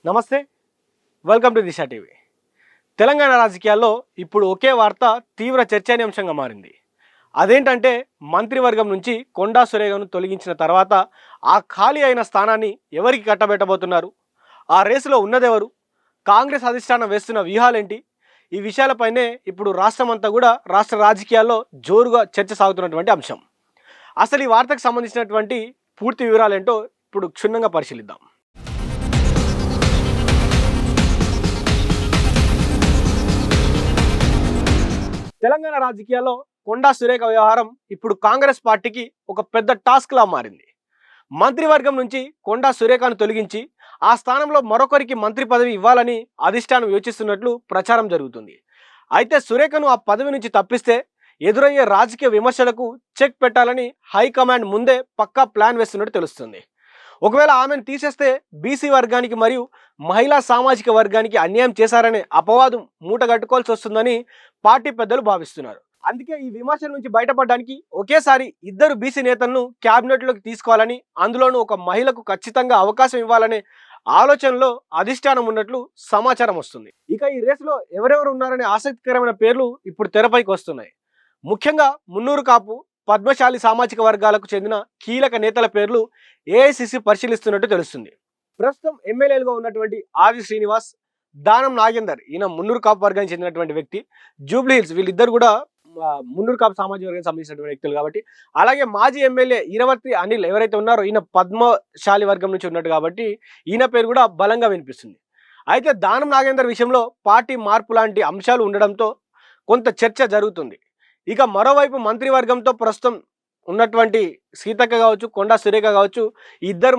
నమస్తే, welcome to Disha TV. Telangana రాజకీయాల్లో ఇప్పుడు ఒకే వార్త తీవ్ర చర్చనీయాంశంగా మారింది. అదేంటంటే మంత్రివర్గం నుంచి కొండా సురేఖను తొలగించిన తర్వాత ఆ ఖాళీ అయిన స్థానాన్ని ఎవరికి కట్టబెట్టబోతున్నారు, ఆ రేసులో ఉన్నదెవరు, కాంగ్రెస్ అధిష్టానం వేస్తున్న వ్యూహాలేంటి, ఈ విషయాలపైనే ఇప్పుడు రాష్ట్రమంతా కూడా రాష్ట్ర రాజకీయాల్లో జోరుగా చర్చ సాగుతున్నటువంటి అంశం. అసలు ఈ వార్తకు సంబంధించినటువంటి పూర్తి వివరాలేంటో ఇప్పుడు క్షుణ్ణంగా పరిశీలిద్దాం. తెలంగాణ రాజకీయాల్లో కొండా సురేఖ వ్యవహారం ఇప్పుడు కాంగ్రెస్ పార్టీకి ఒక పెద్ద టాస్క్లా మారింది. మంత్రివర్గం నుంచి కొండా సురేఖను తొలగించి ఆ స్థానంలో మరొకరికి మంత్రి పదవి ఇవ్వాలని అధిష్టానం యోచిస్తున్నట్లు ప్రచారం జరుగుతుంది. అయితే సురేఖను ఆ పదవి నుంచి తప్పిస్తే ఎదురయ్యే రాజకీయ విమర్శలకు చెక్ పెట్టాలని హైకమాండ్ ముందే పక్కా ప్లాన్ వేస్తున్నట్టు తెలుస్తుంది. ఒకవేళ ఆమెను తీసేస్తే బీసీ వర్గానికి మరియు మహిళా సామాజిక వర్గానికి అన్యాయం చేశారనే అపవాదం మూటగట్టుకోవాల్సి వస్తుందని పార్టీ పెద్దలు భావిస్తున్నారు. అందుకే ఈ విమర్శల నుంచి బయటపడడానికి ఒకేసారి ఇద్దరు బీసీ నేతలను క్యాబినెట్లోకి తీసుకోవాలని, అందులోనూ ఒక మహిళకు ఖచ్చితంగా అవకాశం ఇవ్వాలనే ఆలోచనలో అధిష్టానం ఉన్నట్లు సమాచారం వస్తుంది. ఇక ఈ రేసులో ఎవరెవరు ఉన్నారనే ఆసక్తికరమైన పేర్లు ఇప్పుడు తెరపైకి వస్తున్నాయి. ముఖ్యంగా మున్నూరు కాపు, పద్మశాలి సామాజిక వర్గాలకు చెందిన కీలక నేతల పేర్లు ఏఐసిసి పరిశీలిస్తున్నట్టు తెలుస్తుంది. ప్రస్తుతం ఎమ్మెల్యేలుగా ఉన్నటువంటి ఆది శ్రీనివాస్, దానం నాగేందర్, ఈయన మున్నూరు కాపు వర్గానికి చెందినటువంటి వ్యక్తి, జూబ్లీ హిల్స్, వీళ్ళిద్దరు కూడా మున్నూరు కాపు సామాజిక వర్గానికి సంబంధించినటువంటి వ్యక్తులు కాబట్టి. అలాగే మాజీ ఎమ్మెల్యే ఇరవర్తి అనిల్ ఎవరైతే ఉన్నారో ఈయన పద్మశాలి వర్గం నుంచి ఉన్నట్టు కాబట్టి ఈయన పేరు కూడా బలంగా వినిపిస్తుంది. అయితే దానం నాగేందర్ విషయంలో పార్టీ మార్పు లాంటి అంశాలు ఉండడంతో కొంత చర్చ జరుగుతుంది. ఇక మరోవైపు మంత్రివర్గంతో ప్రస్తుతం ఉన్నటువంటి సీతక్క కావచ్చు, కొండా సురేఖ కావచ్చు, ఇద్దరు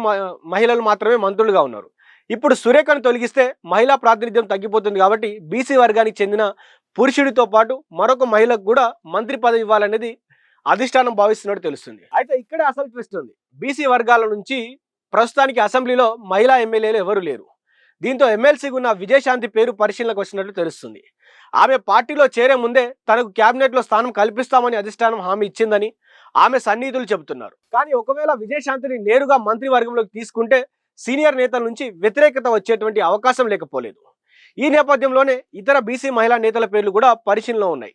మహిళలు మాత్రమే మంత్రులుగా ఉన్నారు. ఇప్పుడు సురేఖను తొలగిస్తే మహిళా ప్రాతినిధ్యం తగ్గిపోతుంది కాబట్టి బీసీ వర్గానికి చెందిన పురుషుడితో పాటు మరొక మహిళకు కూడా మంత్రి పదవి ఇవ్వాలనేది అధిష్టానం భావిస్తున్నట్టు తెలుస్తుంది. అయితే ఇక్కడే అసలు ట్విస్ట్ ఉంది. బీసీ వర్గాల నుంచి ప్రస్తుతానికి అసెంబ్లీలో మహిళా ఎమ్మెల్యేలు ఎవరు లేరు. దీంతో ఎమ్మెల్సీగా ఉన్న విజయశాంతి పేరు పరిశీలనకు వచ్చినట్లు తెలుస్తుంది. ఆమె పార్టీలో చేరే ముందే తనకు క్యాబినెట్లో స్థానం కల్పిస్తామని అధిష్టానం హామీ ఇచ్చిందని ఆమె సన్నిహితులు చెబుతున్నారు. కానీ ఒకవేళ విజయశాంతిని నేరుగా మంత్రివర్గంలోకి తీసుకుంటే సీనియర్ నేతల నుంచి వ్యతిరేకత వచ్చేటువంటి అవకాశం లేకపోలేదు. ఈ నేపథ్యంలోనే ఇతర బీసీ మహిళా నేతల పేర్లు కూడా పరిశీలనలో ఉన్నాయి.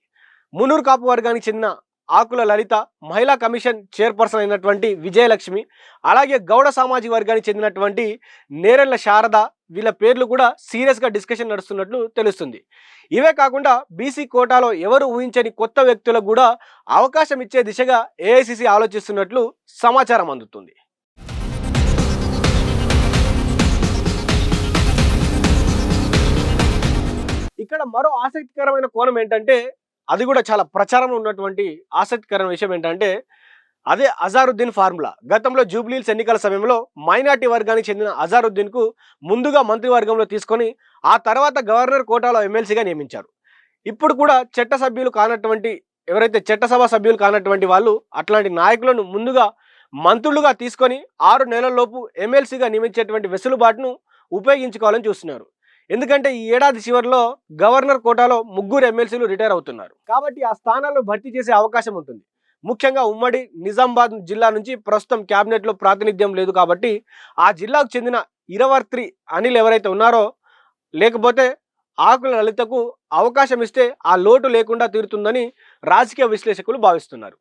మున్నూరు కాపు వర్గానికి చెందిన ఆకుల లలిత, మహిళా కమిషన్ చైర్పర్సన్ అయినటువంటి విజయలక్ష్మి, అలాగే గౌడ సామాజిక వర్గానికి చెందినటువంటి నేరెళ్ల శారద, వీళ్ళ పేర్లు కూడా సీరియస్గా డిస్కషన్ నడుస్తున్నట్లు తెలుస్తుంది. ఇవే కాకుండా బీసీ కోటాలో ఎవరు ఊహించని కొత్త వ్యక్తులకు కూడా అవకాశం ఇచ్చే దిశగా ఏఐసిసి ఆలోచిస్తున్నట్లు సమాచారం అందుతుంది. ఇక్కడ మరో ఆసక్తికరమైన కోణం ఏంటంటే, అది కూడా చాలా ప్రచారంలో ఉన్నటువంటి ఆసక్తికరమైన విషయం ఏంటంటే, అదే అజారుద్దీన్ ఫార్ములా. గతంలో జూబ్లీహిల్స్ ఎన్నికల సమయంలో మైనార్టీ వర్గానికి చెందిన అజారుద్దీన్కు ముందుగా మంత్రివర్గంలో తీసుకొని ఆ తర్వాత గవర్నర్ కోటాలో ఎమ్మెల్సీగా నియమించారు. ఇప్పుడు కూడా చట్టసభ సభ్యులు కానటువంటి వాళ్ళు అట్లాంటి నాయకులను ముందుగా మంత్రులుగా తీసుకొని 6 నెలల్లోపు ఎమ్మెల్సీగా నియమించేటువంటి వెసులుబాటును ఉపయోగించుకోవాలని చూస్తున్నారు. ఎందుకంటే ఈ ఏడాది చివరిలో గవర్నర్ కోటాలో 3 ఎమ్మెల్సీలు రిటైర్ అవుతున్నారు కాబట్టి ఆ స్థానాలను భర్తీ చేసే అవకాశం ఉంటుంది. ముఖ్యంగా ఉమ్మడి నిజామాబాద్ జిల్లా నుంచి ప్రస్తుతం క్యాబినెట్లో ప్రాతినిధ్యం లేదు కాబట్టి ఆ జిల్లాకు చెందిన ఇరవర్తి అనిల్ ఎవరైతే ఉన్నారో, లేకపోతే ఆకుల లలితకు అవకాశం ఇస్తే ఆ లోటు లేకుండా తీరుతుందని రాజకీయ విశ్లేషకులు భావిస్తున్నారు.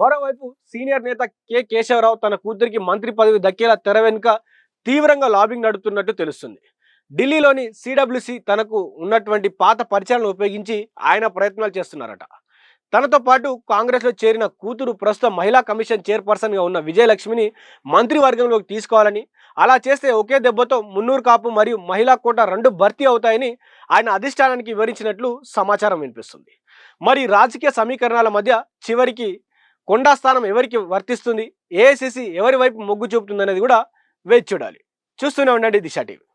మరోవైపు సీనియర్ నేత కె కేశవరావు తన కూతురికి మంత్రి పదవి దక్కేలా తెర వెనుక తీవ్రంగా లాబింగ్ నడుపుతున్నట్టు తెలుస్తుంది. ఢిల్లీలోని సిడబ్ల్యూసి తనకు ఉన్నటువంటి పాత పరిచయాలను ఉపయోగించి ఆయన ప్రయత్నాలు చేస్తున్నారట. తనతో పాటు కాంగ్రెస్లో చేరిన కూతురు ప్రస్తుతం మహిళా కమిషన్ చైర్పర్సన్గా ఉన్న విజయలక్ష్మిని మంత్రివర్గంలోకి తీసుకోవాలని, అలా చేస్తే ఒకే దెబ్బతో మున్నూరు కాపు మరియు మహిళా కోట 2 భర్తీ అవుతాయని ఆయన అధిష్టానానికి వివరించినట్లు సమాచారం వినిపిస్తుంది. మరి రాజకీయ సమీకరణాల మధ్య చివరికి కొండా స్థానం ఎవరికి వర్తిస్తుంది, ఏఐసిసి ఎవరి వైపు మొగ్గు చూపుతుంది అనేది కూడా వేచి చూడాలి. చూస్తూనే ఉండండి దిశ టీవీ.